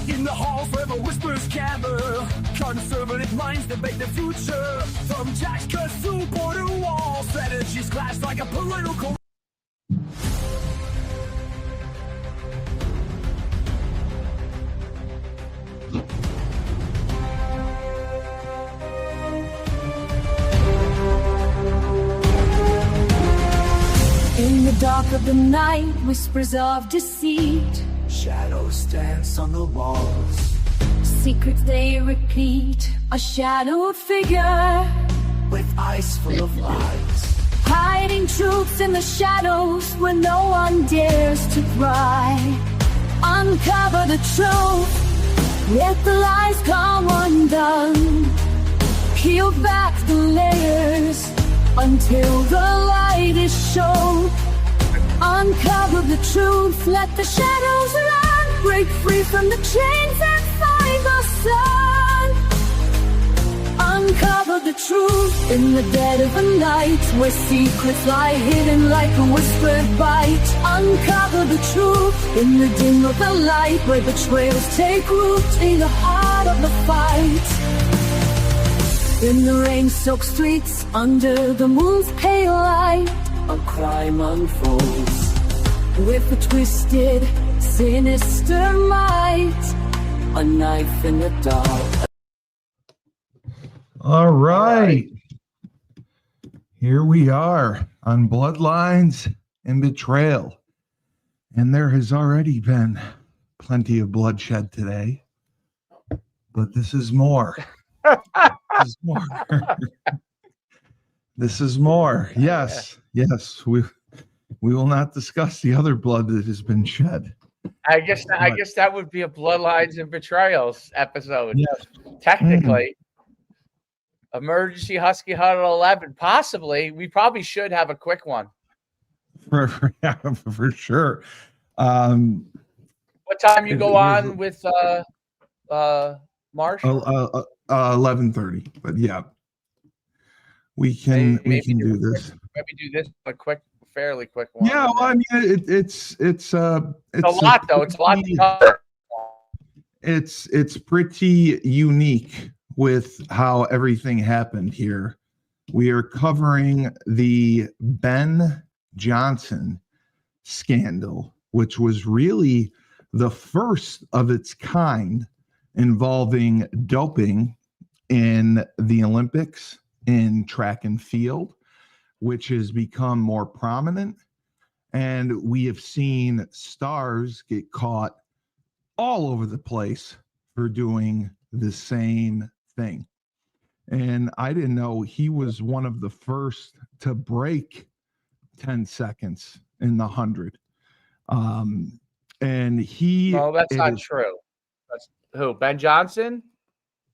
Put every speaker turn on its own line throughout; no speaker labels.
In the halls where the whispers gather, conservative minds debate the future. From tax cuts to border walls, strategies clash like a political.
In the dark of the night, whispers of deceit,
Shadows dance on the walls,
secrets they repeat, a shadowed figure
with eyes full of light.
hiding truths in the shadows where no one dares to pry. Uncover the truth, let the lies come undone. Peel back the layers until the light is shown. Uncover the truth, let the shadows run. Break free from the chains and find the sun. Uncover the truth in the dead of the night, where secrets lie hidden like a whispered bite. Uncover the truth in the dim of the light, where betrayals take root in the heart of the fight. In the rain-soaked streets, under the moon's pale light, a crime unfolds with a twisted, sinister might. A knife in the dark.
All right. Here we are on Bloodlines and Betrayal. And there has already been plenty of bloodshed today. But this is more. This is more. This is more. Yes. Yes. We will not discuss the other blood that has been shed.
I guess that would be a Bloodlines and Betrayals episode.
Yes.
Technically. Emergency Husky Huddle 11. Possibly. We probably should have a quick one.
For sure.
What time you go on with Marshall?
11:30. But yeah. We can do this.
Maybe do this fairly quick one.
Yeah, well, I mean, it's a
lot though. It's a lot to cover.
It's pretty unique with how everything happened here. We are covering the Ben Johnson scandal, which was really the first of its kind involving doping in the Olympics in track and field, which has become more prominent. And we have seen stars get caught all over the place for doing the same thing. And I didn't know he was one of the first to break 10 seconds in the 100. And
No, that's not true. That's who? Ben Johnson?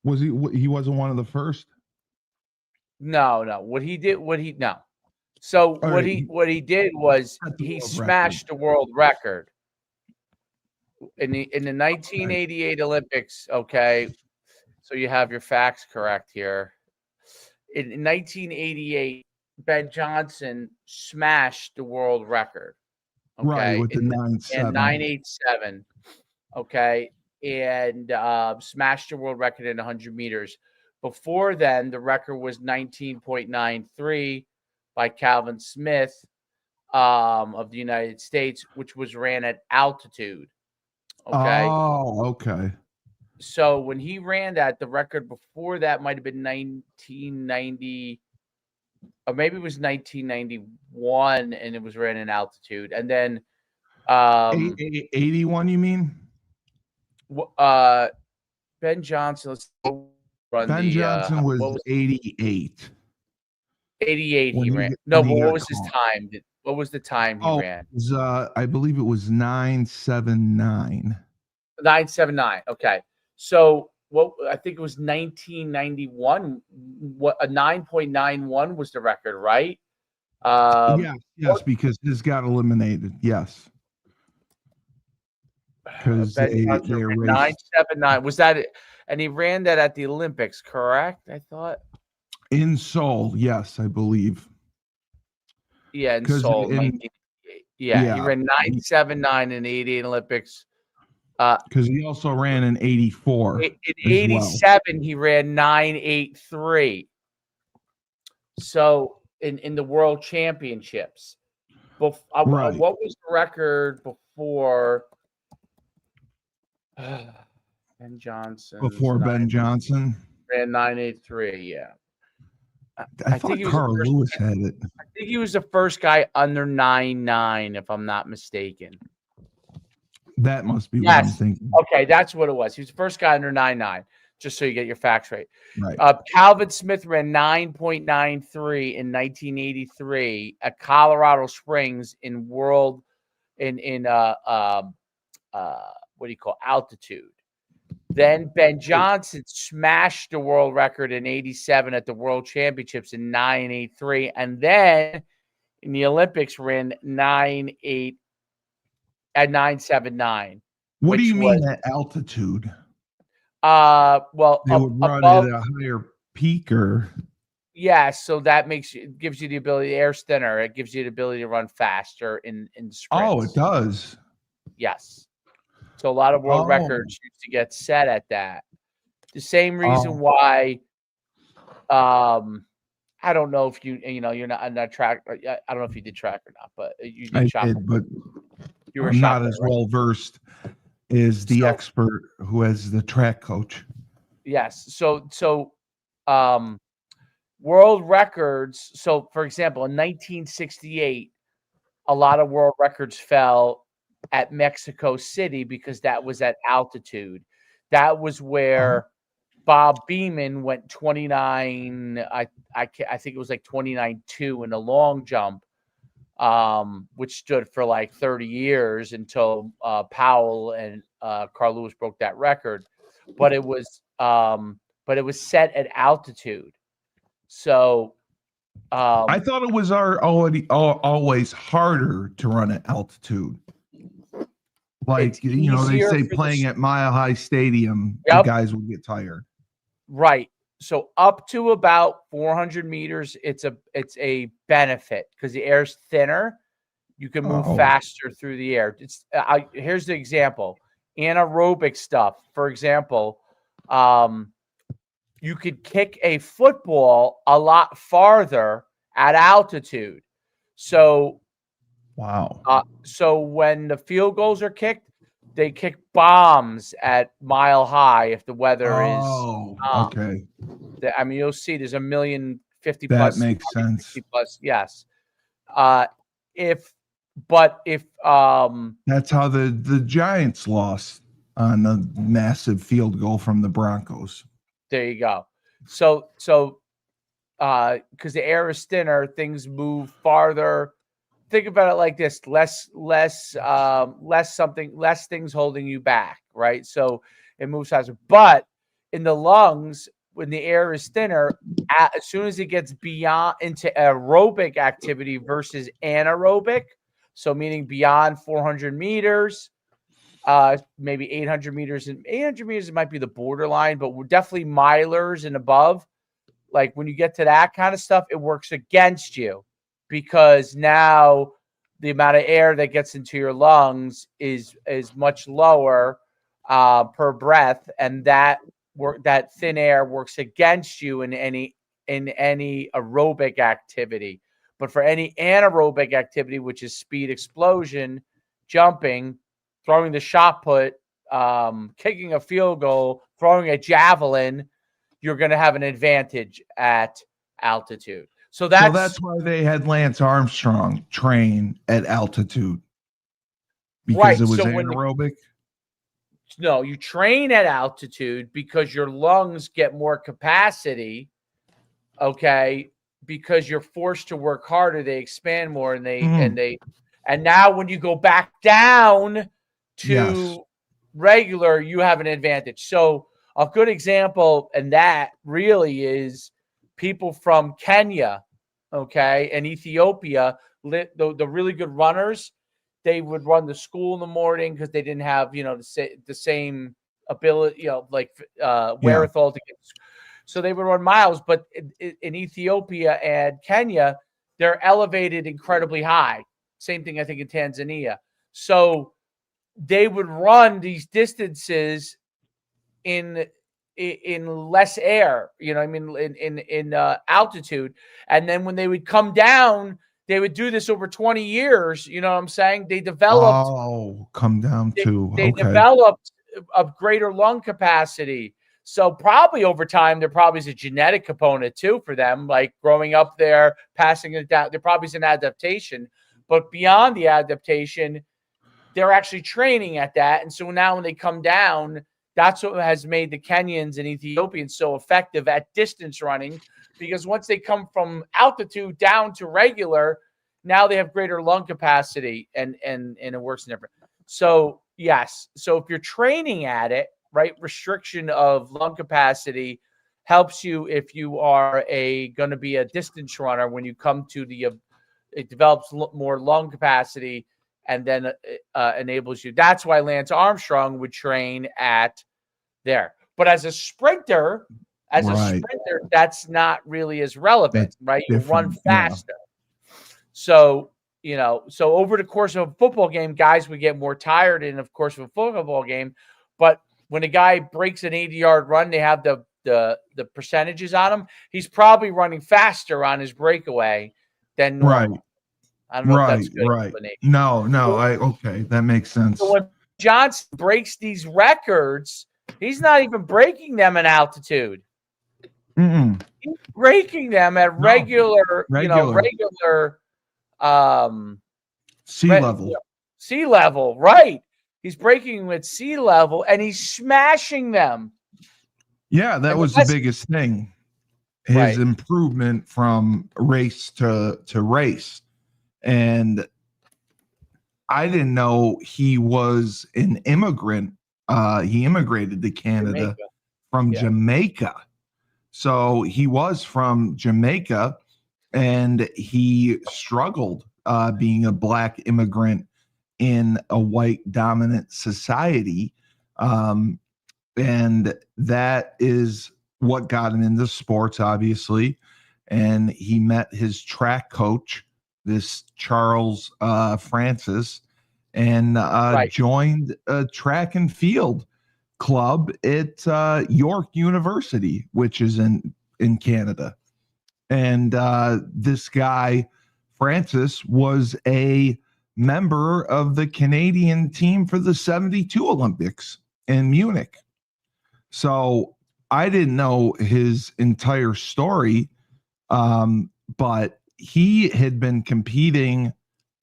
Was he wasn't one of the first?
No. What he did. So what he did was he smashed the world record in the 1988 Olympics. Okay, so you have your facts correct here. In 1988, Ben Johnson smashed the world record. Okay,
right, with the 987.
Okay, and smashed the world record in 100 meters. Before then, the record was 19.93 by Calvin Smith of the United States, which was ran at altitude. Okay.
Oh, okay.
So when he ran that, the record before that might have been 1990, or maybe it was 1991, and it was ran in altitude. And then
81, you mean?
Ben Johnson. Let's run
Ben Johnson was 88.
88 he ran. No, but what was his time? What was the time he ran?
It was, I believe it was 979.
979. Okay. So what I think it was 1991. What a 9.91 was the record, right?
Yes, because his got eliminated. Yes. Because they
979. Was that it? And he ran that at the Olympics, correct? I thought.
In Seoul, yes, I believe.
Yeah, in Seoul. Yeah, he ran 9.79 in the 88 Olympics.
Because he also ran in 84.
In 87, he ran 9.83. So in the World Championships.
Right.
What was the record before Ben Johnson?
Before Ben Johnson?
Ran 9.83, yeah.
I thought Carl Lewis had it.
I think he was the first guy under 9.9, if I'm not mistaken.
That must be what I'm thinking.
Okay, that's what it was. He was the first guy under 9.9, just so you get your facts right.
Right.
Calvin Smith ran 9.93 in 1983 at Colorado Springs in what do you call altitude. Then Ben Johnson smashed the world record in 87 at the World Championships in 9.83, and then in the Olympics ran 9.8 at 9.79.
What do you mean at altitude?
Well,
they would run at a higher peak, or
yeah, so that gives you the ability. The air's thinner. It gives you the ability to run faster in sprints.
Oh, it does.
Yes. So a lot of world records used to get set at that. The same reason why, I don't know if you're not track. I don't know if you did track or not, but you did.
I did, but I'm not as well versed as the expert who has the track coach.
Yes. So world records. So for example, in 1968, a lot of world records fell at Mexico City because that was at altitude. That was where Bob Beamon went 29. I think it was like 29.2 in the long jump, which stood for like 30 years until Powell and Carl Lewis broke that record. But it was set at altitude. So
I thought it was always harder to run at altitude. Like, they say playing at Mile High Stadium, the guys will get tired.
Right. So up to about 400 meters, it's a benefit because the air's thinner. You can move faster through the air. Here's the example. Anaerobic stuff. For example, you could kick a football a lot farther at altitude. So so when the field goals are kicked, they kick bombs at Mile High if the weather is
okay.
I mean, you'll see there's 1,050,000
that
plus.
That makes sense.
Plus, yes. If
that's how the Giants lost on a massive field goal from the Broncos.
There you go. So because the air is thinner, things move farther. Think about it like this: less things holding you back, right? So it moves faster. But in the lungs, when the air is thinner, as soon as it gets beyond into aerobic activity versus anaerobic, so meaning beyond 400 meters, maybe 800 meters, and 800 meters might be the borderline, but we're definitely milers and above. Like when you get to that kind of stuff, it works against you because now the amount of air that gets into your lungs is much lower per breath, and that thin air works against you in any aerobic activity. But for any anaerobic activity, which is speed, explosion, jumping, throwing the shot put, kicking a field goal, throwing a javelin, you're going to have an advantage at altitude. So that's
why they had Lance Armstrong train at altitude, because it was anaerobic.
No, you train at altitude because your lungs get more capacity. Okay, because you're forced to work harder, they expand more, and now when you go back down to regular, you have an advantage. So a good example, and that really is people from Kenya, okay, and Ethiopia, the really good runners, they would run to school in the morning because they didn't have, the same ability, like wherewithal to get. So they would run miles, but in Ethiopia and Kenya, they're elevated incredibly high. Same thing, I think, in Tanzania. So they would run these distances in less air, in altitude. And then when they would come down, they would do this over 20 years. You know what I'm saying? They developed.
Come down to.
They
Okay.
developed a greater lung capacity. So probably over time, there probably is a genetic component too for them, like growing up there, passing it down. There probably is an adaptation, but beyond the adaptation, they're actually training at that. And so now when they come down, that's what has made the Kenyans and Ethiopians so effective at distance running, because once they come from altitude down to regular, now they have greater lung capacity and it works different. So yes. So if you're training at it, right, restriction of lung capacity helps you if you are going to be a distance runner. When you come to it develops more lung capacity and then enables you. That's why Lance Armstrong would train at there. But as a sprinter, that's not really as relevant, right? You run faster. Yeah. So, so over the course of a football game, guys would get more tired in, of course, of a football game. But when a guy breaks an 80-yard run, they have the percentages on him. He's probably running faster on his breakaway than normal.
Right.
I don't know if that's good.
Right. No. Okay. That makes sense.
So when Johnson breaks these records, he's not even breaking them in altitude.
Mm-mm.
He's breaking them at regular.
Sea level.
Sea level, right. He's breaking with sea level, and he's smashing them.
Yeah, that was the biggest thing. His improvement from race to race. And I didn't know he was an immigrant. He immigrated to Canada from Jamaica. So he was from Jamaica, and he struggled being a Black immigrant in a white dominant society. And that is what got him into sports, obviously. And he met his track coach, this Charles Francis, and joined a track and field club at York University, which is in Canada. And this guy, Francis, was a member of the Canadian team for the 72 Olympics in Munich. So I didn't know his entire story, but he had been competing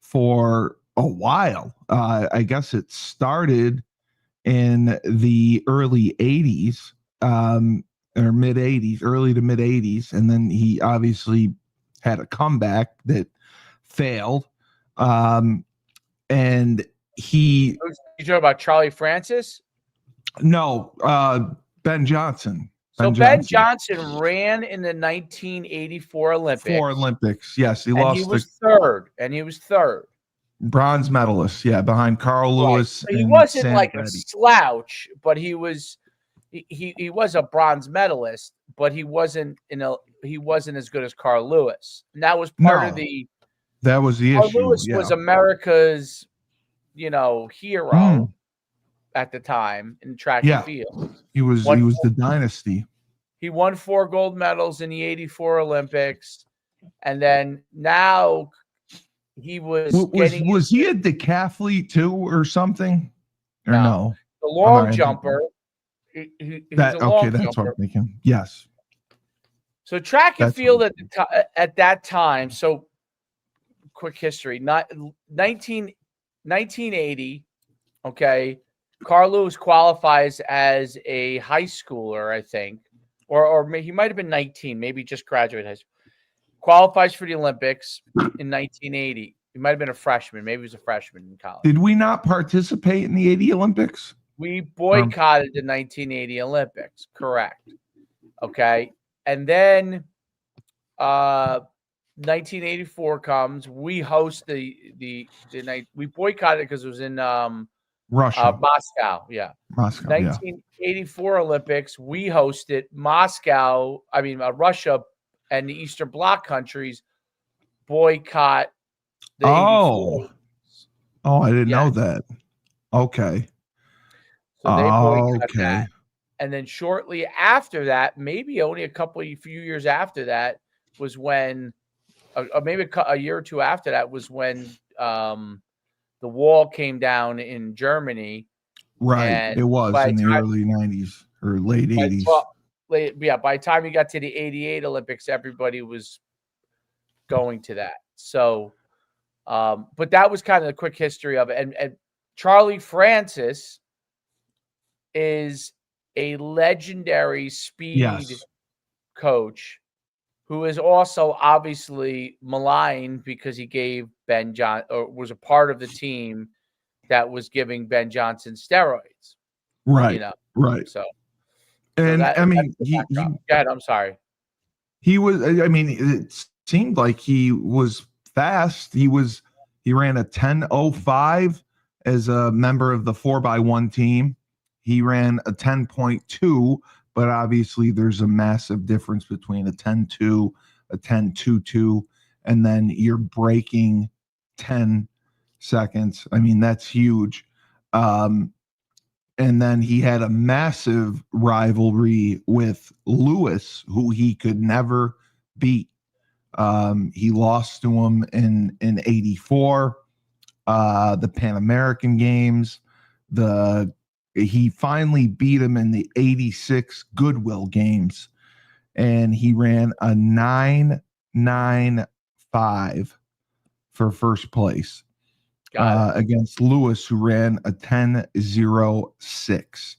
for a while. I guess it started in the early 80s, or mid 80s, early to mid 80s. And then he obviously had a comeback that failed. And you
talking about Charlie Francis?
No, Ben Johnson.
Ben Johnson ran in the 1984 Olympics.
Yes, he
was third.
Bronze medalist, behind Carl Lewis.
So he wasn't like a slouch, but he was a bronze medalist, but he wasn't as good as Carl Lewis. And that was part of
that was the
Carl
issue.
Lewis was America's, hero at the time in track and field.
He was the dynasty.
He won 4 gold medals in the 84 Olympics. And then now he was
he a decathlete too or something? Or no?
The long jumper.
That's what I'm thinking. Yes.
So track and field at that time. So quick history. 1980. Okay. Carl Lewis qualifies as a high schooler, I think, or he might have been 19, maybe just graduated high school. Qualifies for the Olympics in 1980. He might have been a freshman. Maybe he was a freshman in college.
Did we not participate in the 80 Olympics?
We boycotted the 1980 Olympics. Correct. Okay. And then 1984 comes. We host the night. We boycotted because it was in
Russia.
Moscow. Yeah.
Moscow.
1984 Olympics. We hosted Moscow. Russia and the Eastern Bloc countries boycott the 84.
Oh, I didn't know that. Okay.
So they boycott that. And then shortly after that, maybe only few years after that, was when, maybe a year or two after that, was when the wall came down in Germany.
Right.
And
it was in the early 90s or late 80s.
By the time you got to the 88 Olympics, everybody was going to that. So, but that was kind of the quick history of it. And Charlie Francis is a legendary speed coach who is also obviously maligned because he gave Ben Johnson, or was a part of the team that was giving Ben Johnson steroids.
Right. Right.
So
and
go ahead. I'm sorry.
He was, it seemed like he was fast. He ran a 10:05 as a member of the 4x1 team. He ran a 10.2, but obviously there's a massive difference between a 10.2, a 10.22, and then you're breaking 10 seconds. That's huge. And then he had a massive rivalry with Lewis, who he could never beat. He lost to him in 84, the Pan American Games. He finally beat him in the 86 Goodwill Games, and he ran a 9.95 for first place against Lewis, who ran a 10.06.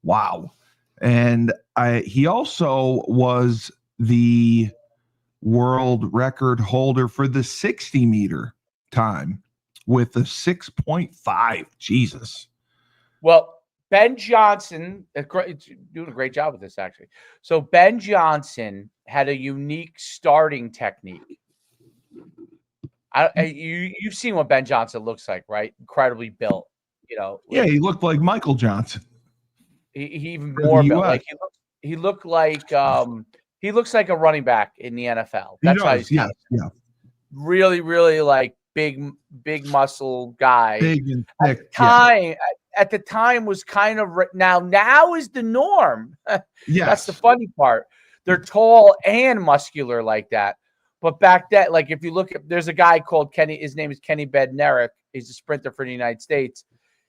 Wow. And he also was the world record holder for the 60-meter time with a 6.5. Jesus.
Well, Ben Johnson, doing a great job with this, actually. So Ben Johnson had a unique starting technique. You've seen what Ben Johnson looks like, right? Incredibly built,
Yeah, he looked like Michael Johnson.
He even more built. Like he looked like he looks like a running back in the NFL. That's how he's really, really like big muscle guy.
Big and thick.
At the time was kind of now is the norm.
Yes.
That's the funny part. They're tall and muscular like that. But back then, like if you look at, there's a guy called Kenny. His name is Kenny Bednarik. He's a sprinter for the United States.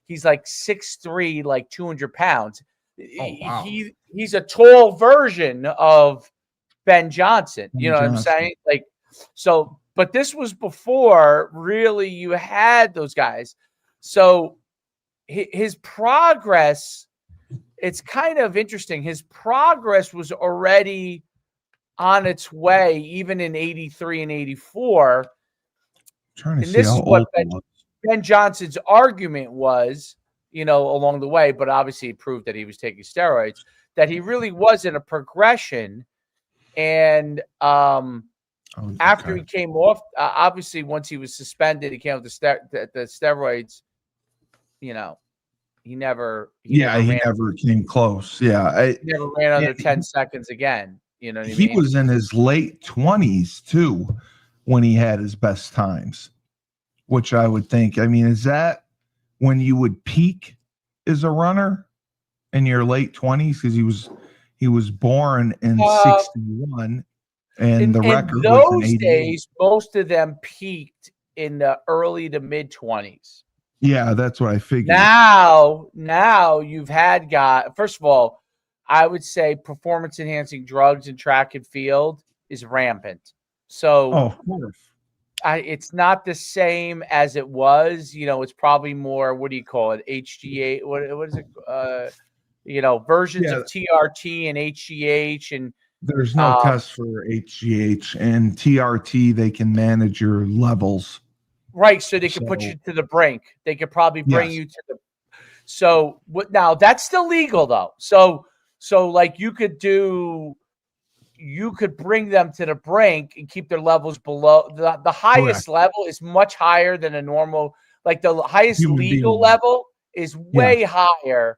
He's like 6'3", like 200 pounds.
Oh, wow.
He's a tall version of Ben Johnson. You know what I'm saying? Like, so, but this was before really you had those guys. So his progress, it's kind of interesting. His progress was already on its way, even in 83 and 84.
And this is what
Ben Johnson's argument was, along the way, but obviously it proved that he was taking steroids, that he really wasn't a progression. And after he came off, obviously once he was suspended, he came with the steroids. He never
came close. Yeah,
he never ran under 10 seconds again. You know what I mean?
He was in his late 20s too when he had his best times, which I would think. Is that when you would peak as a runner in your late 20s? Because he was born in 61, and the record was in 88.
Days, most of them peaked in the early to mid 20s.
Yeah, that's what I figured.
Now you've had guys. First of all, I would say performance-enhancing drugs in track and field is rampant. So,
of course,
it's not the same as it was. It's probably more. What do you call it? HGH. What is it? Versions of TRT and HGH, and
there's no test for HGH and TRT. They can manage your levels,
right? So they can put you to the brink. They could probably bring you to the. So what? Now that's still legal though. So like you could bring them to the brink and keep their levels below the highest level is much higher than a normal, like the highest legal level is way higher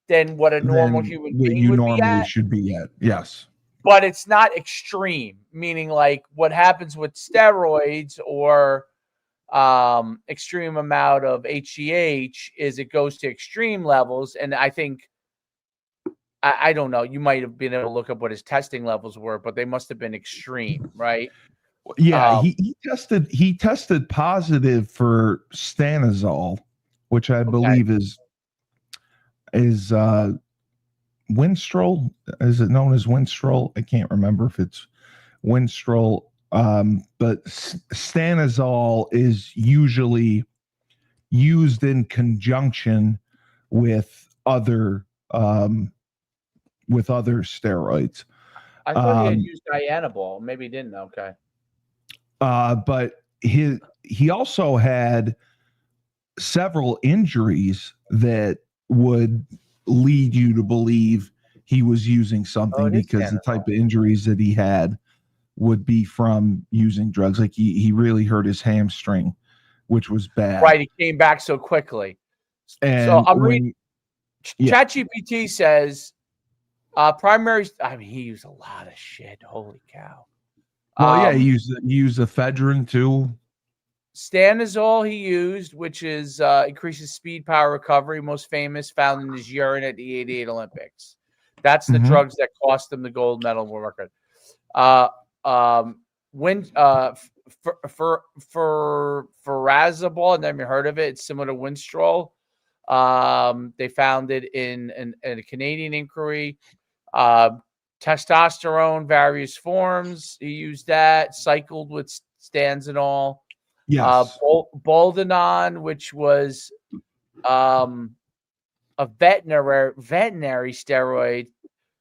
than what a normal human being would be at.
Should be at. Yes.
But it's not extreme, meaning like what happens with steroids or extreme amount of HGH is it goes to extreme levels. And I think, I don't know, you might have been able to look up what his testing levels were, but they must have been extreme, right?
Yeah, he tested positive for stanozol, which I believe is Winstrol. Is it known as Winstrol? I can't remember if it's Winstrol. But stanozol is usually used in conjunction with other steroids.
I thought he had used Dianabol. Maybe he didn't. Okay.
But he also had several injuries that would lead you to believe he was using something, because the type of injuries that he had would be from using drugs. Like he really hurt his hamstring, which was bad.
Right. He came back so quickly. And so I'm reading. ChatGPT says primary. I mean, he used a lot of shit. Holy cow.
Well, he used ephedrine too.
Stanozol he used, which is increases speed, power, recovery. Most famous, found in his urine at the '88 Olympics. That's the drugs that cost him the gold medal world record. Furazabol, I never heard of it. It's similar to Winstrol. They found it in a Canadian inquiry. Testosterone, various forms. He used that. Cycled with stanzanol.
Yes.
Boldenon, which was a veterinary steroid.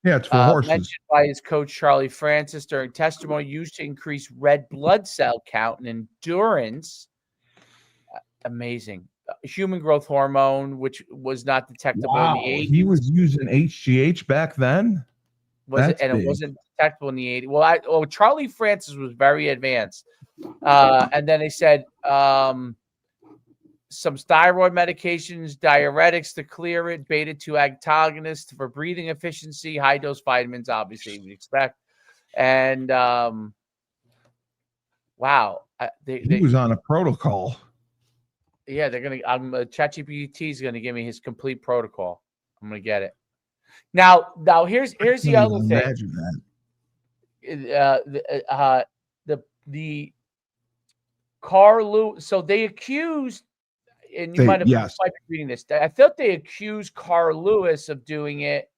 Yeah, it's for horses.
Mentioned by his coach Charlie Francis during testimony, used to increase red blood cell count and endurance. Amazing. Human growth hormone, which was not detectable in the 80s.
He was using HGH back then?
It wasn't detectable in the 80s. Well, Charlie Francis was very advanced. And then they said some thyroid medications, diuretics to clear it, beta-2 antagonists for breathing efficiency, high-dose vitamins, obviously, we'd expect. And, wow.
He was on a protocol.
Yeah, they're going to – ChatGPT is going to give me his complete protocol. I'm going to get it. Now here's the other thing.
Imagine that.
The Carl Lewis. So they accused, and you might be reading this. I thought they accused Carl Lewis of doing it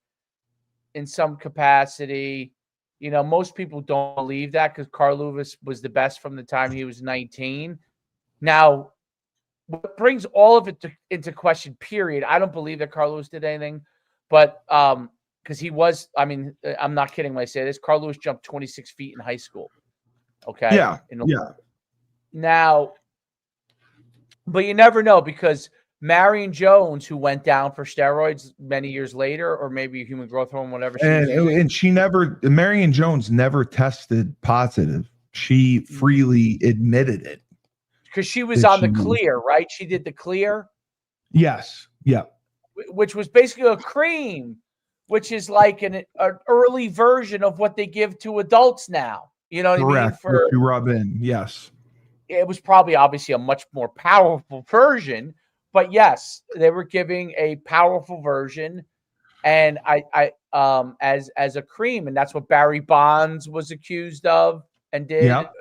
in some capacity. You know, most people don't believe that because Carl Lewis was the best from the time he was 19. Now, what brings all of it into question, period, I don't believe that Carl Lewis did anything, but because he was, I mean, I'm not kidding when I say this, Carl Lewis jumped 26 feet in high school. Okay.
Yeah.
Now, but you never know, because Marion Jones, who went down for steroids many years later, or maybe human growth hormone, whatever.
Marion Jones never tested positive. She freely admitted it.
Because she was on the clear, right? She did the clear.
Yes. Yeah.
Which was basically a cream, which is like an early version of what they give to adults now. You know what I mean?
For you rub in. Yes.
It was probably obviously a much more powerful version, but yes, they were giving a powerful version, and as a cream, and that's what Barry Bonds was accused of and did.
Yep.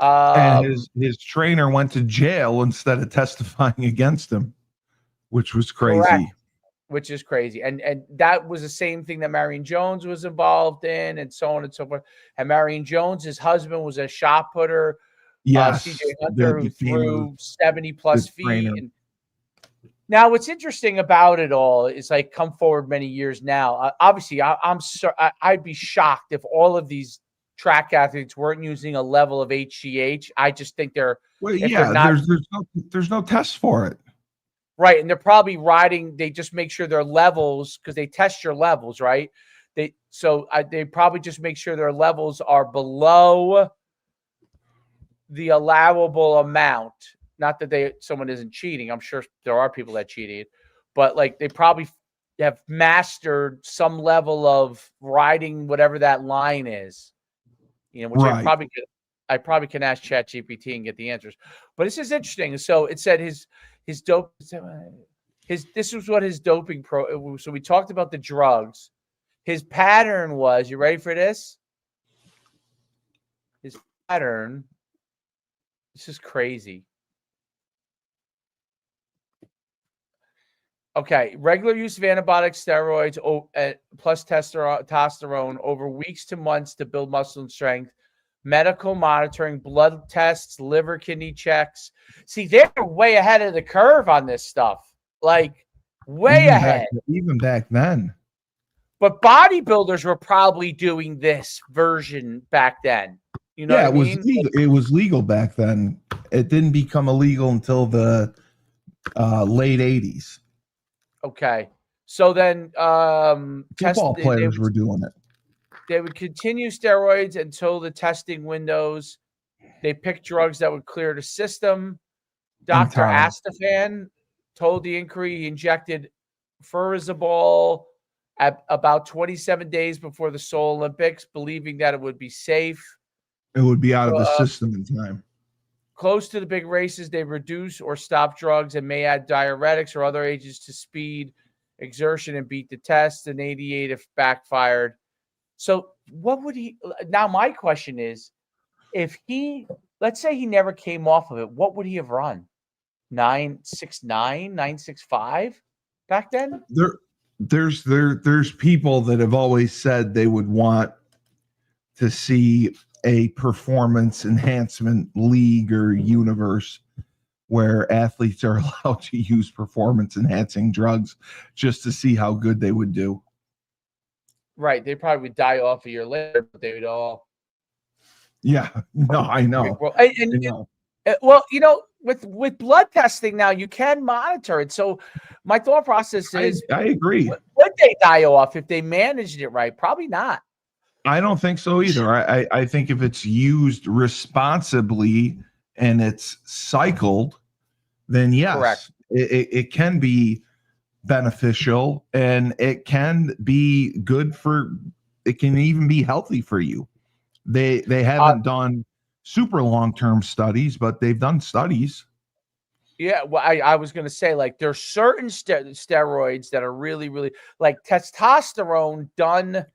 And his trainer went to jail instead of testifying against him, which was crazy.
Correct. Which is crazy. And that was the same thing that Marion Jones was involved in, and so on and so forth. And Marion Jones, his husband, was a shot putter.
Yes.
CJ Hunter, who threw 70-plus feet. And now, what's interesting about it all is, like, come forward many years now. Obviously, I'd be shocked if all of these track athletes weren't using a level of HGH. I just think they're
there's no test for it.
Right, and they're probably riding. They just make sure their levels, because they test your levels, right? They probably just make sure their levels are below the allowable amount. Not that someone isn't cheating. I'm sure there are people that cheated, but like they probably have mastered some level of riding whatever that line is, which I probably can ask ChatGPT and get the answers. But this is interesting. So it said his dope, this was what his doping so we talked about the drugs. His pattern was, you ready for this? His pattern, this is crazy. Okay, regular use of antibiotic steroids plus testosterone over weeks to months to build muscle and strength. Medical monitoring, blood tests, liver, kidney checks. See, they're way ahead of the curve on this stuff. Like, way ahead.
Even back then.
But bodybuilders were probably doing this version back then. You know what I mean?
It was legal back then. It didn't become illegal until the late 80s.
Okay. So then
football players were doing it.
They would continue steroids until the testing windows. They picked drugs that would clear the system. Dr. Astafan told the inquiry he injected furazabol at about 27 days before the Seoul Olympics, believing that it would be safe.
It would be out of the system in time.
Close to the big races, they reduce or stop drugs and may add diuretics or other agents to speed exertion and beat the test. In 88, if backfired. So what would he – now my question is, if he – let's say he never came off of it, what would he have run? 9.69, 9.65 back then?
There's people that have always said they would want to see a performance enhancement league or universe where athletes are allowed to use performance enhancing drugs just to see how good they would do.
Right. They probably would die off a year later, but they would all.
Yeah. No, I know.
Well, with blood testing now, you can monitor it. So my thought process is,
I agree.
Would they die off if they managed it right? Probably not.
I don't think so either. I think if it's used responsibly and it's cycled, then yes, correct. It can be beneficial and it can be good it can even be healthy for you. They haven't done super long-term studies, but they've done studies.
Yeah, well, I was going to say, like, there's certain steroids that are really, really, like testosterone done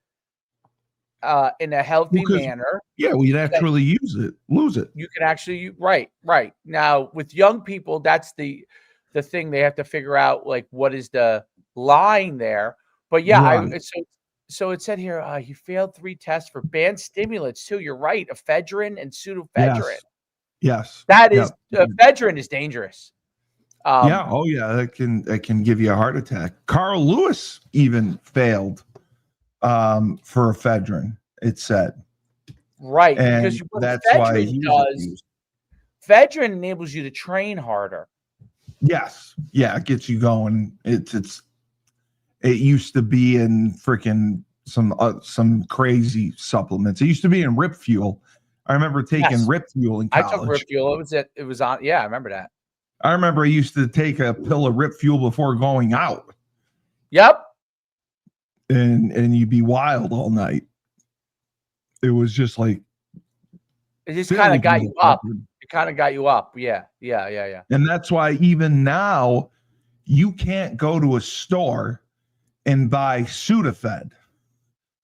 in a healthy manner.
Yeah, we'd actually lose it.
You can actually, right. Now, with young people, that's the thing they have to figure out, like, what is the line there. But yeah, right. So it said here, he failed 3 tests for banned stimulants too. You're right, ephedrine and pseudoephedrine.
Yes.
That is, ephedrine is dangerous.
Yeah. Oh yeah, that can give you a heart attack. Carl Lewis even failed for ephedrine, it said.
Right,
and
because
that's why he does.
Ephedrine enables you to train harder.
Yes, yeah, it gets you going. It used to be in freaking some crazy supplements. It used to be in Rip Fuel. I remember taking Rip Fuel in college.
I took Rip Fuel. It was on. Yeah, I remember that.
I remember I used to take a pill of Rip Fuel before going out.
Yep.
And you'd be wild all night. It was just like
it just kind of got you up. It kind of got you up. Yeah.
And that's why even now you can't go to a store and buy Sudafed,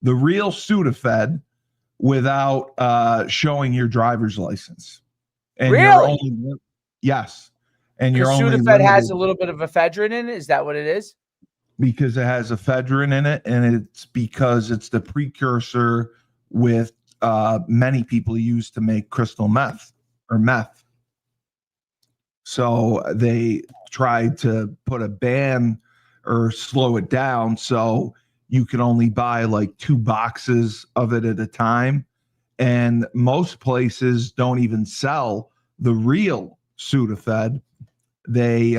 the real Sudafed, without showing your driver's license. And
really?
Yes. And you're only
Sudafed has a little bit of ephedrine in it. Is that what it is?
Because it has ephedrine in it, and it's because it's the precursor with many people use to make crystal meth or meth. So they tried to put a ban or slow it down so you can only buy like 2 boxes of it at a time. And most places don't even sell the real Sudafed. They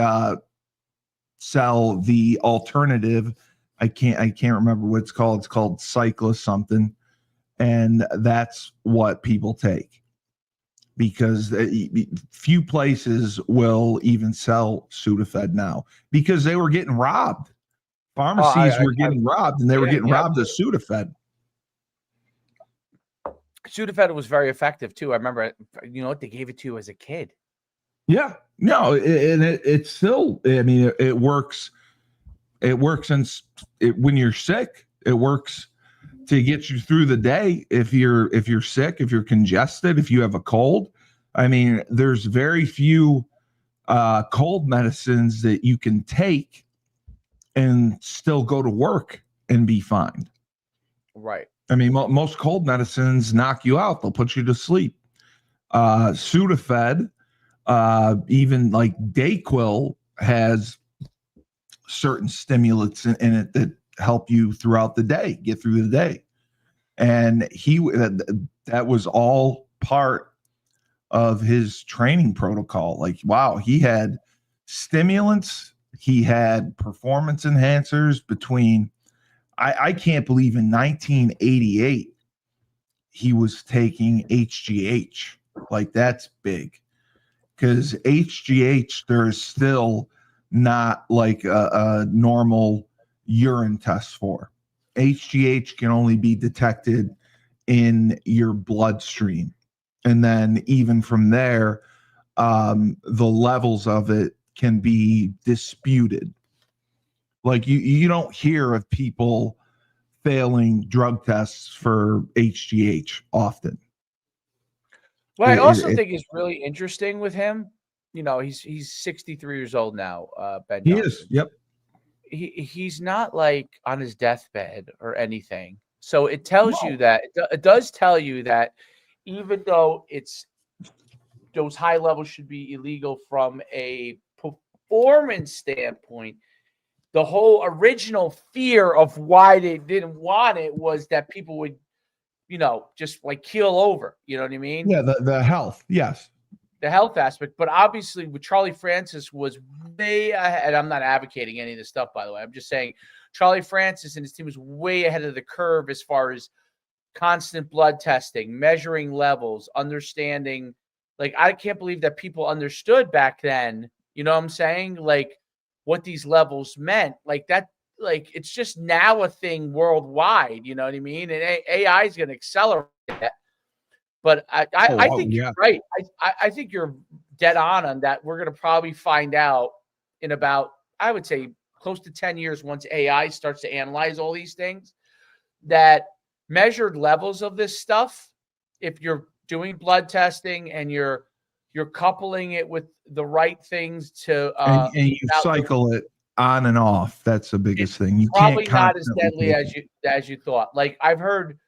sell the alternative. I can't remember what it's called. It's called Cyclus something. And that's what people take. because few places will even sell Sudafed now because they were getting robbed. Pharmacies were getting robbed, and they were getting robbed of Sudafed.
Sudafed was very effective too. I remember, you know what, they gave it to you as a kid.
Yeah, no, and it's still. I mean, it works. It works, and when you're sick, it works to get you through the day. If you're sick, if you're congested, if you have a cold, I mean, there's very few cold medicines that you can take and still go to work and be fine.
Right.
I mean, most cold medicines knock you out. They'll put you to sleep. Sudafed, even like Dayquil, has certain stimulants in it that help you throughout the day, get through the day. And that was all part of his training protocol. Like, wow, he had stimulants, he had performance enhancers between, I can't believe in 1988, he was taking HGH. Like, that's big. Because HGH, there's still not like a normal urine test for. HGH can only be detected in your bloodstream. And then even from there, the levels of it can be disputed. Like you don't hear of people failing drug tests for HGH often.
What I also think is really interesting with him, you know, he's 63 years old now, Ben Johnson.
He is, yep.
He's not like on his deathbed or anything. So it tells you that, it does tell you that even though those high levels should be illegal from a performance standpoint, the whole original fear of why they didn't want it was that people would, you know, just like keel over. You know what I mean?
Yeah, the health, yes.
The health aspect. But obviously with Charlie Francis was way ahead. I'm not advocating any of this stuff, by the way. I'm just saying Charlie Francis and his team was way ahead of the curve as far as constant blood testing, measuring levels, understanding. Like, I can't believe that people understood back then, you know what I'm saying? Like, what these levels meant. Like that, like, it's just now a thing worldwide, you know what I mean? And AI is going to accelerate that. But I think you're right. I think you're dead on that. We're going to probably find out in about, I would say, close to 10 years, once AI starts to analyze all these things, that measured levels of this stuff, if you're doing blood testing and you're coupling it with the right things to
and you cycle it on and off. That's the biggest thing. You
probably
can't
not as deadly as you thought. Like I've heard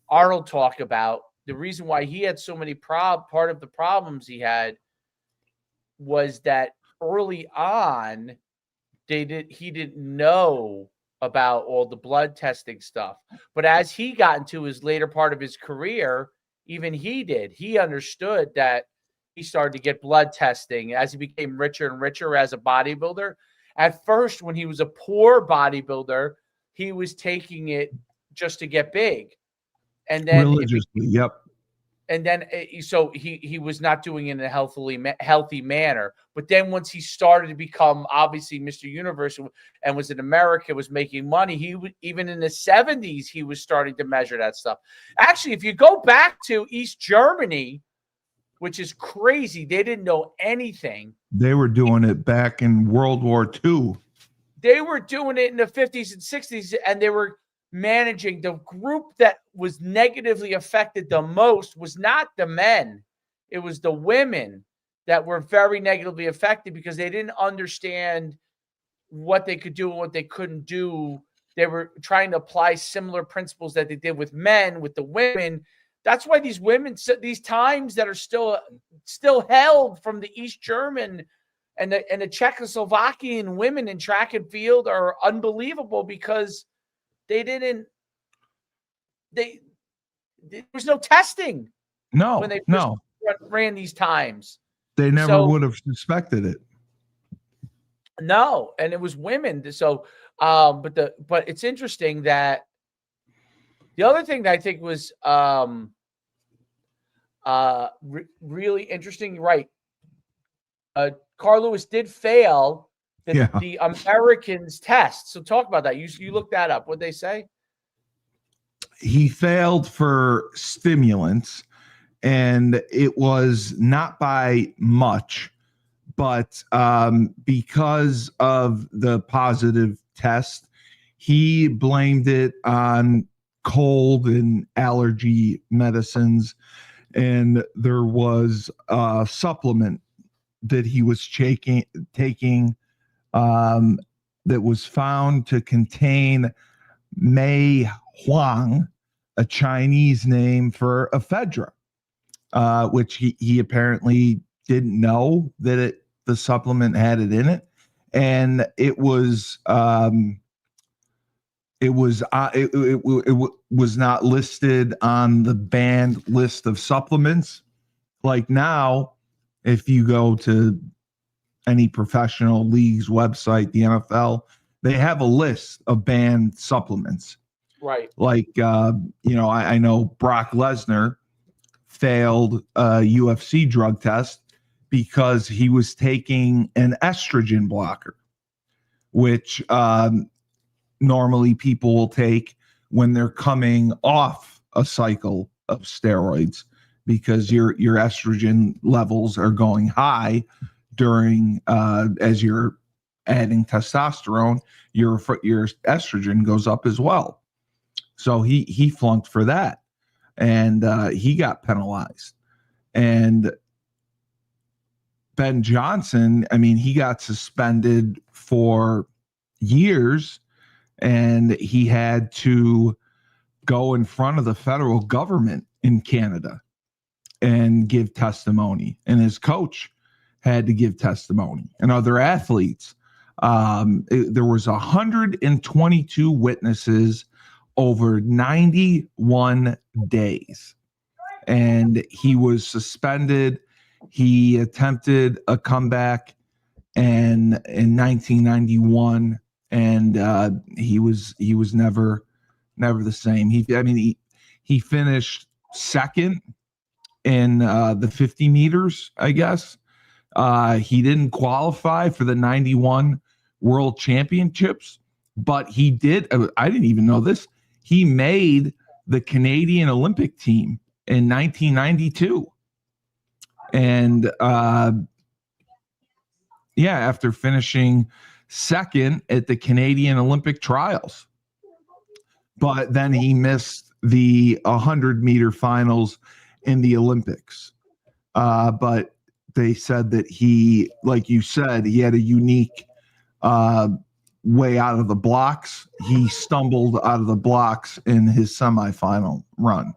Arnold talk about the reason why he had so many part of the problems he had was that early on he didn't know about all the blood testing stuff. But as he got into his later part of his career, even he understood that he started to get blood testing as he became richer and richer as a bodybuilder. At first, when he was a poor bodybuilder, he was taking it just to get big. And then
religiously,
and then so he was not doing it in a healthy manner. But then once he started to become obviously Mr. Universe and was in America, was making money, even in the 70s he was starting to measure that stuff. Actually, if you go back to East Germany, which is crazy, they didn't know anything.
They were doing it back in World War II.
They were doing it in the 50s and 60s, and they were managing. The group that was negatively affected the most was not the men. It was the women that were very negatively affected because they didn't understand what they could do and what they couldn't do. They were trying to apply similar principles that they did with men, with the women. That's why these women, these times that are still held from the East German and the Czechoslovakian women in track and field are unbelievable because there was no testing.
No,
when they ran these times.
They never would have suspected it.
No, and it was women. So, but it's interesting that the other thing that I think was, Really interesting, right? Carl Lewis did fail the Americans test. So talk about that. You look that up. What'd they say?
He failed for stimulants, and it was not by much, but because of the positive test, he blamed it on cold and allergy medicines. And there was a supplement that he was taking that was found to contain Mei Huang, a Chinese name for ephedra, which he apparently didn't know that the supplement had it in it, and it was not listed on the banned list of supplements. Like now, if you go to any professional league's website, the NFL, they have a list of banned supplements.
Right.
Like, I know Brock Lesnar failed a UFC drug test because he was taking an estrogen blocker, which normally people will take when they're coming off a cycle of steroids, because your estrogen levels are going high during as you're adding testosterone, your estrogen goes up as well. So he flunked for that, and he got penalized. And Ben Johnson, I mean, he got suspended for years, and he had to go in front of the federal government in Canada and give testimony. And his coach had to give testimony, and other athletes. There was 122 witnesses over 91 days, and he was suspended. He attempted a comeback in 1991, and he was never the same. He finished second in the 50 meters, I guess. He didn't qualify for the 91 World Championships, but he did. I didn't even know this. He made the Canadian Olympic team in 1992. And after finishing second at the Canadian Olympic trials. But then he missed the 100-meter finals in the Olympics. But they said that he, like you said, he had a unique way out of the blocks. He stumbled out of the blocks in his semifinal run.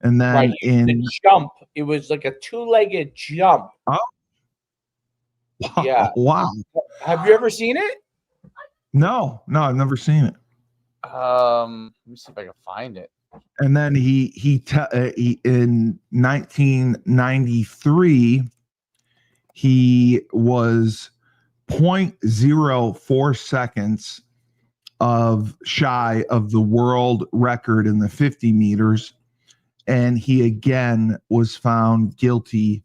And then
the jump, it was like a two-legged jump.
Oh. Wow.
Yeah.
Wow.
Have you ever seen it?
No, I've never seen it.
Let me see if I can find it.
And then he in 1993, he was 0.04 seconds shy of the world record in the 50 meters. And he again was found guilty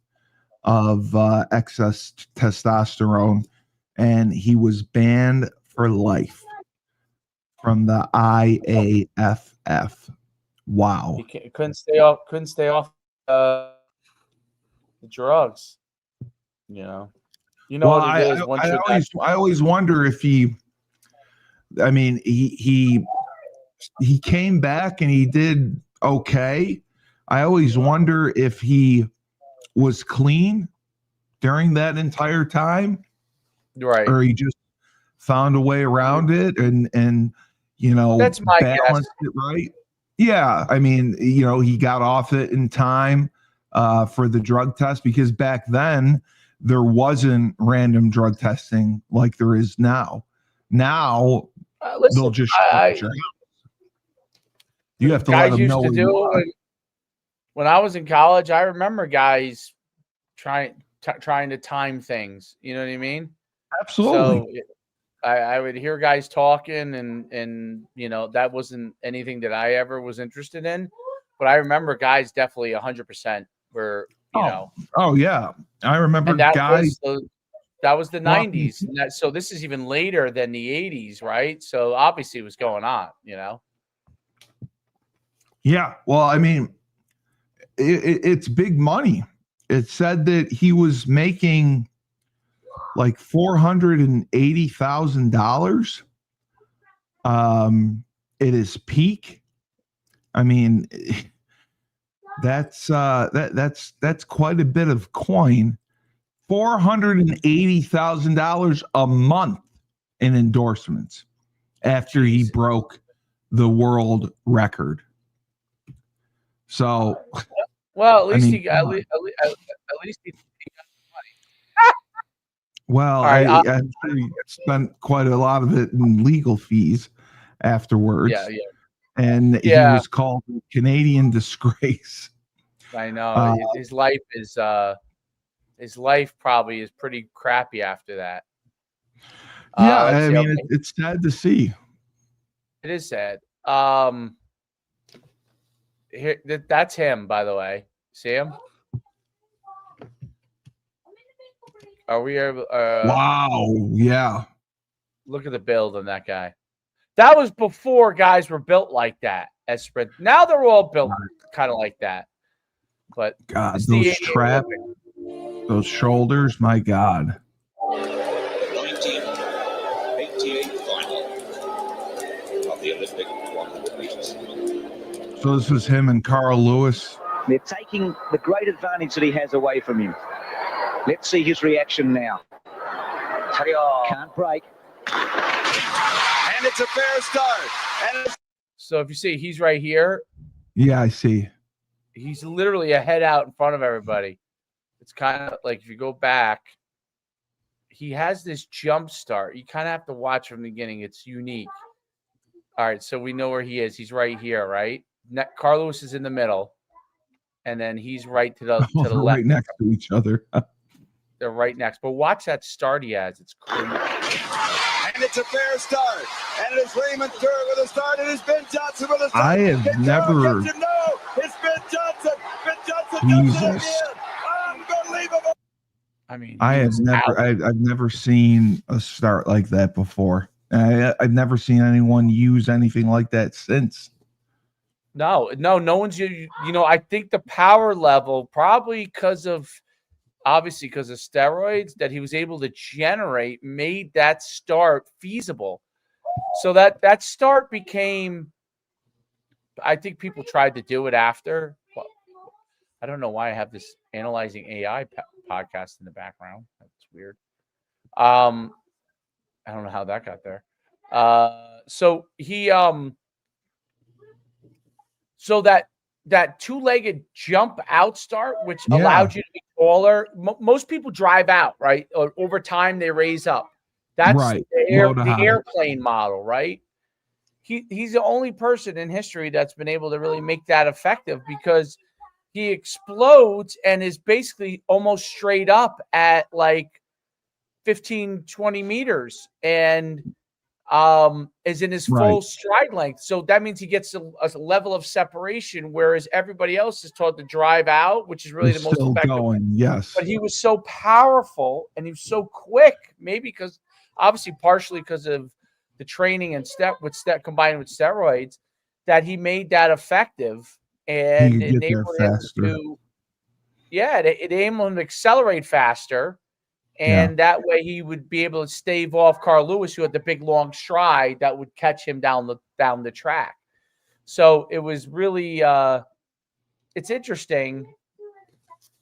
of excess testosterone, and he was banned for life from the IAFF. Wow.
He couldn't stay off the drugs. Well, what it is.
I always wonder if he came back and he did okay. I always wonder if he was clean during that entire time,
right?
Or he just found a way around it and
that's my
balanced
guess.
It right. Yeah, he got off it in time for the drug test, because back then there wasn't random drug testing like there is now. Now they'll just show up your house. You have to let them know.
When I was in college, I remember guys trying to time things. You know what I mean?
Absolutely.
So I would hear guys talking, and that wasn't anything that I ever was interested in. But I remember guys definitely 100% where
Oh yeah, I remember
and that
guys.
was the 90s. And so this is even later than the 80s, right? So obviously it was going on,
Yeah, well, I mean, it's big money. It said that he was making like $480,000 at his peak. I mean, that's quite a bit of coin. $480,000 a month in endorsements after he broke the world record. So,
well, at least he got money.
Well,
right,
I actually spent quite a lot of it in legal fees afterwards.
Yeah.
And he was called a Canadian disgrace.
I know. His life probably is pretty crappy after that.
Yeah, I mean, it's sad to see.
It is sad. Here, that's him, by the way. See him? Are we able?
Wow. Yeah.
Look at the build on that guy. That was before guys were built like that as sprint. Now they're all built kind of like that. But
God, those traps, those shoulders, my God.
The 1988 final of the Olympic 100 meters.
So this was him and Carl Lewis.
They're taking the great advantage that he has away from him. Let's see his reaction now. Can't break.
And it's a fair start.
So if you see, he's right here.
Yeah, I see.
He's literally a head out in front of everybody. It's kind of like if you go back, he has this jump start. You kind of have to watch from the beginning. It's unique. All right, so we know where he is. He's right here, right? Carlos is in the middle, and then he's right to the left.
Right next to each other.
They're right next. But watch that start he has. It's crazy.
And it's a fair start. And it is Raymond Kerr with a start. It is Ben Johnson with a start.
I have never.
No, it's Ben Johnson. Ben Johnson
Jesus.
does it again. Unbelievable.
I mean,
I've never seen a start like that before. I've never seen anyone use anything like that since.
No one's, I think the power level, probably because of steroids that he was able to generate, made that start feasible. So that start became, I think people tried to do it after. Well, I don't know why I have this analyzing AI podcast in the background. That's weird. I don't know how that got there. So he, so that two-legged jump out start, which allowed you to be taller. Most people drive out, right? Or over time, they raise up. That's
right.
the airplane model, right? He's the only person in history that's been able to really make that effective, because he explodes and is basically almost straight up at like 15, 20 meters and is in his full stride length. So that means he gets a level of separation, whereas everybody else is taught to drive out, which is really the most effective.
Going, yes.
But he was so powerful and he was so quick, maybe partially because of the training and combined with steroids, that he made that effective and enabled him to, it enabled him to accelerate faster. And that way he would be able to stave off Carl Lewis, who had the big long stride that would catch him down the track. So it was really it's interesting.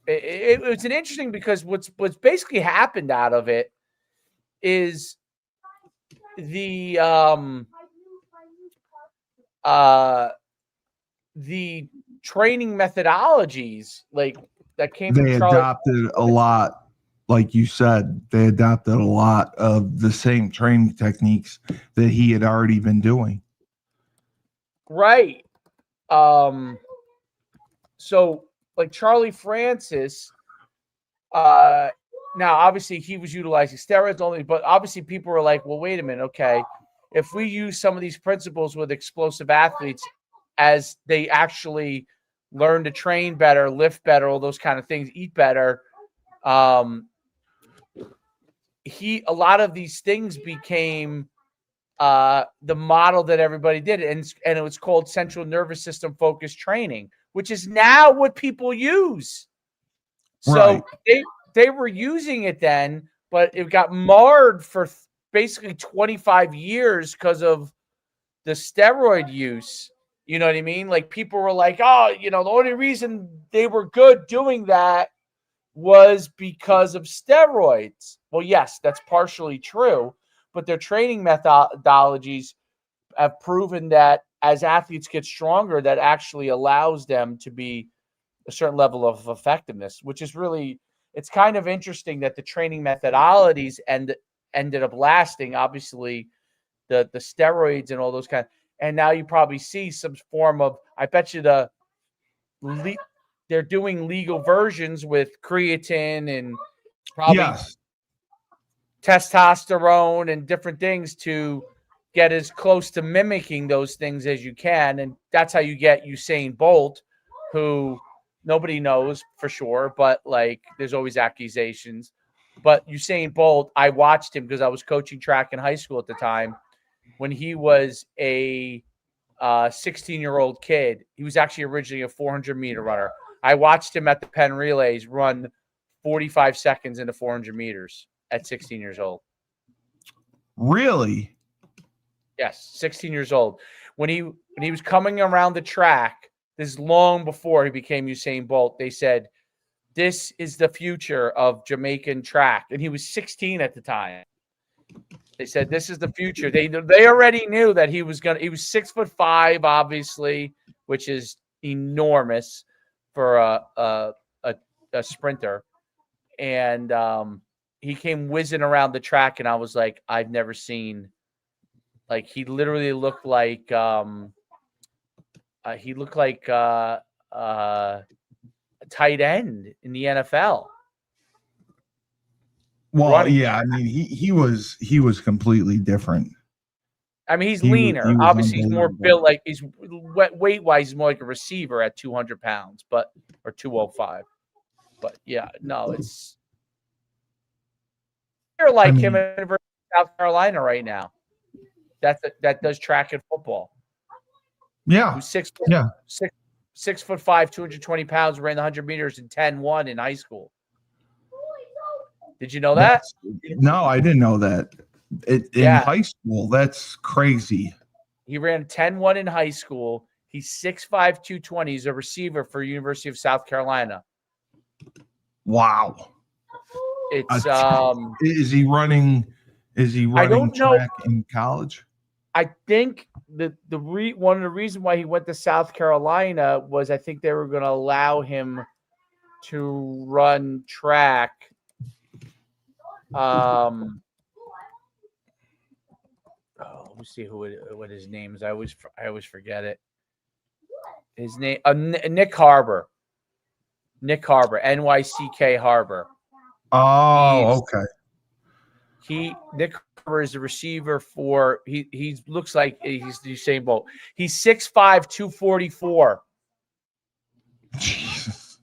It's an interesting, because what's basically happened out of it is the training methodologies like that came from Charlie.
Adopted a lot. Like you said, they adopted a lot of the same training techniques that he had already been doing.
Right. So like Charlie Francis, now obviously he was utilizing steroids only, but obviously people were like, well, wait a minute. Okay. If we use some of these principles with explosive athletes as they actually learn to train better, lift better, all those kind of things, eat better. A lot of these things became the model that everybody did, and it was called central nervous system focused training, which is now what people use. So they were using it then, but it got marred for basically 25 years because of the steroid use. You know what I mean? Like, people were like, oh, the only reason they were good doing that was because of steroids. Well, yes, that's partially true, but their training methodologies have proven that as athletes get stronger, that actually allows them to be a certain level of effectiveness, which is really, it's kind of interesting that the training methodologies ended up lasting. Obviously, the steroids and all those kind, and now you probably see some form of, I bet you they're doing legal versions with creatine and probably testosterone and different things to get as close to mimicking those things as you can. And that's how you get Usain Bolt, who nobody knows for sure, but like, there's always accusations. But Usain Bolt, I watched him because I was coaching track in high school at the time. When he was a 16-year-old kid, he was actually originally a 400-meter runner. I watched him at the Penn Relays run 45 seconds into 400 meters at 16 years old.
Really?
Yes, 16 years old. When he was coming around the track, this is long before he became Usain Bolt, they said, this is the future of Jamaican track. And he was 16 at the time. They said, this is the future. They already knew that he was 6'5", obviously, which is enormous for a sprinter. And he came whizzing around the track, and I was like, I've never seen, like, he literally looked like a tight end in the NFL.
Well, yeah, I mean, he was completely different.
I mean, he's leaner. Obviously, he's more built, like, he's weight-wise, he's more like a receiver at 200 pounds, or 205. But yeah, no, it's like him in South Carolina right now. That does track and football.
Yeah.
Who's 6'5", 220 pounds, ran the 100 meters in 10-1 in high school. Did you know that?
No, I didn't know that. In high school, that's crazy.
He ran 10-1 in high school. He's 6'5", 220. He's a receiver for University of South Carolina.
Wow.
It's
is he running track in college?
I think one of the reasons why he went to South Carolina was, I think they were going to allow him to run track. Let me see what his name is. I always forget it. His name, Nick Harbor. Nick Harbor, NYCK Harbor.
Oh, okay.
Nick Harbor is a receiver for he looks like he's Usain Bolt. He's 6'5", 244.
Jesus.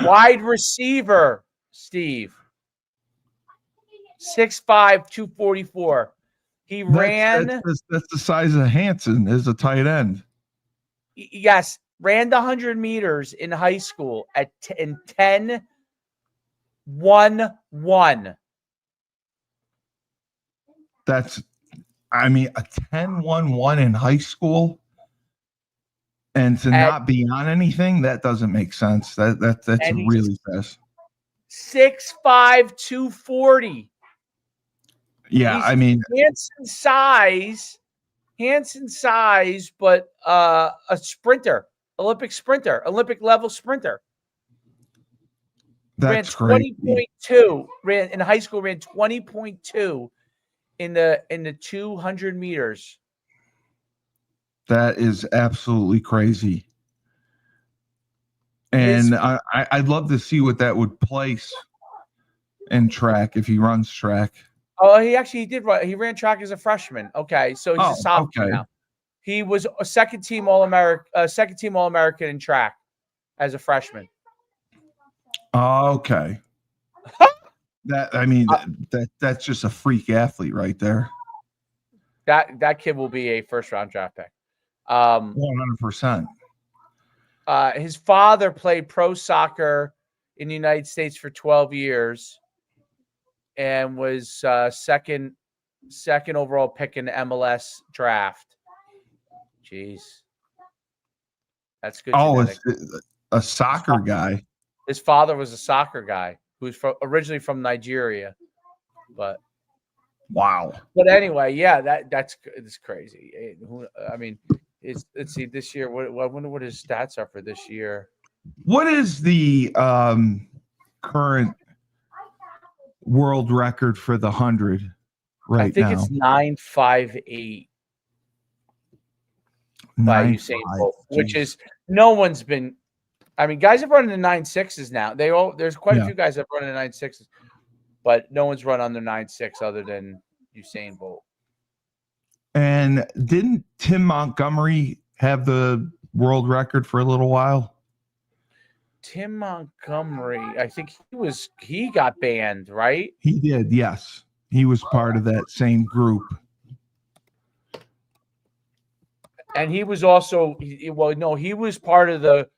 Wide receiver, Steve. 6'5", 244. He ran.
That's the size of Hanson as a tight end.
Yes, ran the 100 meters in high school in 10-1-1.
That's, I mean, a 10-1-1 in high school, and to not be on anything, that doesn't make sense. That's really fast.
6'5", 240.
Yeah, I mean,
Hanson size, but a sprinter, Olympic level sprinter.
That's
ran 20.2. Ran in high school. Ran 20.2 in the 200 meters.
That is absolutely crazy. And I'd love to see what that would place in track if he runs track.
Oh, he did run. He ran track as a freshman. Okay, so he's a sophomore now. He was a second team All-American in track as a freshman.
Okay. That's just a freak athlete right there.
That kid will be a first-round draft pick.
100%.
His father played pro soccer in the United States for 12 years and was second overall pick in the MLS draft. Jeez. That's good.
Oh, it's a soccer guy.
His father was a soccer guy who was originally from Nigeria. But
wow.
But anyway, yeah, that's crazy. I mean, let's see this year. I wonder what his stats are for this year.
What is the current world record for the 100 right now?
I think it's 958 by Usain Bolt, which is no one's been. I mean, guys have run in the 9.6s now. There's quite a few guys that have run in the 9.6s, but no one's run under 9.6 other than Usain Bolt.
And didn't Tim Montgomery have the world record for a little while?
Tim Montgomery, I think he got banned, right?
He did, yes. He was part of that same group.
And he was also he was part of the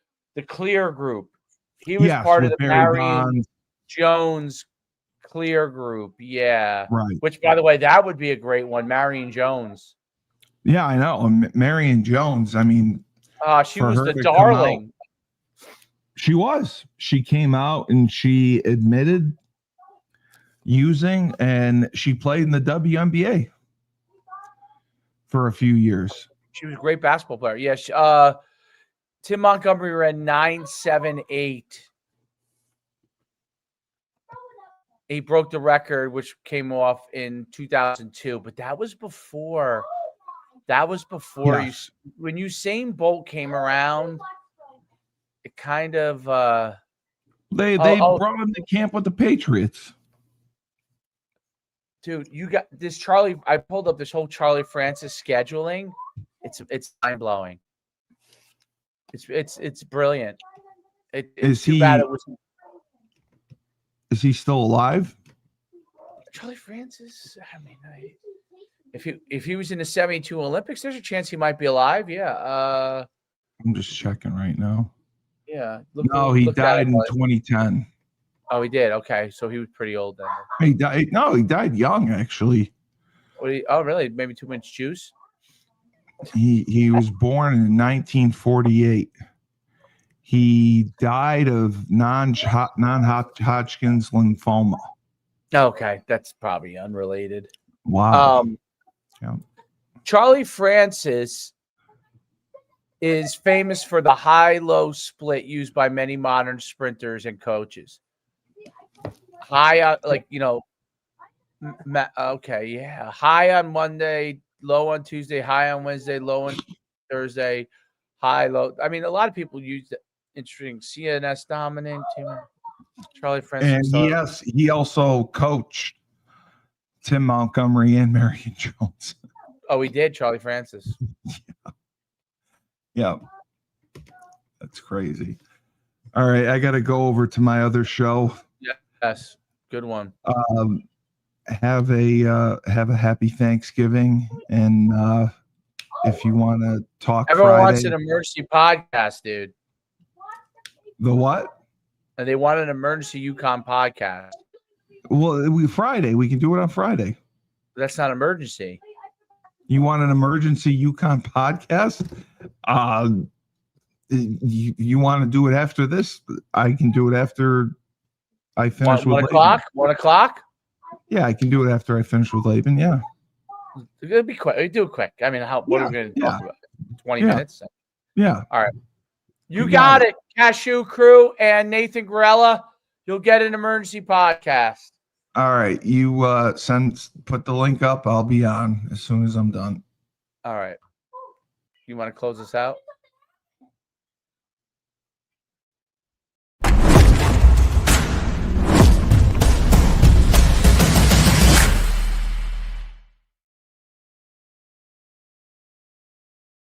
clear group. He was part of the Marion Jones clear group. Yeah.
Right.
Which, by the way, that would be a great one. Marion Jones.
Yeah, I know. Marion Jones. I mean,
she was the darling.
She was. She came out and she admitted using, and she played in the WNBA for a few years.
She was a great basketball player. Yeah. Tim Montgomery ran 9.78. He broke the record, which came off in 2002, but that was before.
Yes.
When Usain Bolt came around. It kind of
they brought him to camp with the Patriots.
Dude, you got this Charlie. I pulled up this whole Charlie Francis scheduling. It's mind blowing. It's brilliant. It's too bad it was.
Is he still alive?
Charlie Francis. I mean, if he was in the 72 Olympics, there's a chance he might be alive. Yeah.
I'm just checking right now.
Yeah.
He died in 2010.
Oh, he did. Okay, so he was pretty old then.
He died. No, he died young actually.
Oh, really? Maybe too much juice.
He was born in 1948. He died of non-Hodgkin's lymphoma.
Okay, that's probably unrelated.
Wow. Yeah.
Charlie Francis is famous for the high-low split used by many modern sprinters and coaches. High, high on Monday, low on Tuesday, high on Wednesday, low on Thursday, high, low. I mean, a lot of people use the interesting CNS dominant. Charlie Francis.
And he also coached Tim Montgomery and Marion Jones.
Oh, he did, Charlie Francis.
Yeah. That's crazy. All right, I got to go over to my other show.
Yes, good one.
Have a happy Thanksgiving, and if you want to talk,
everyone wants an emergency podcast, dude.
The what?
And they want an emergency UConn podcast.
Well, Friday. We can do it on Friday.
That's not emergency.
You want an emergency UConn podcast? You want to do it after this? I can do it after I finish with
1 o'clock. 1 o'clock.
Yeah, I can do it after I finish with Laban. Yeah,
it'll be quick. We do it quick. I mean, what are we going to talk about? 20 minutes.
Yeah.
All right. You got it, Cashew Crew and Nathan Gorella. You'll get an emergency podcast.
All right. You put the link up. I'll be on as soon as I'm done.
All right. You want to close this out?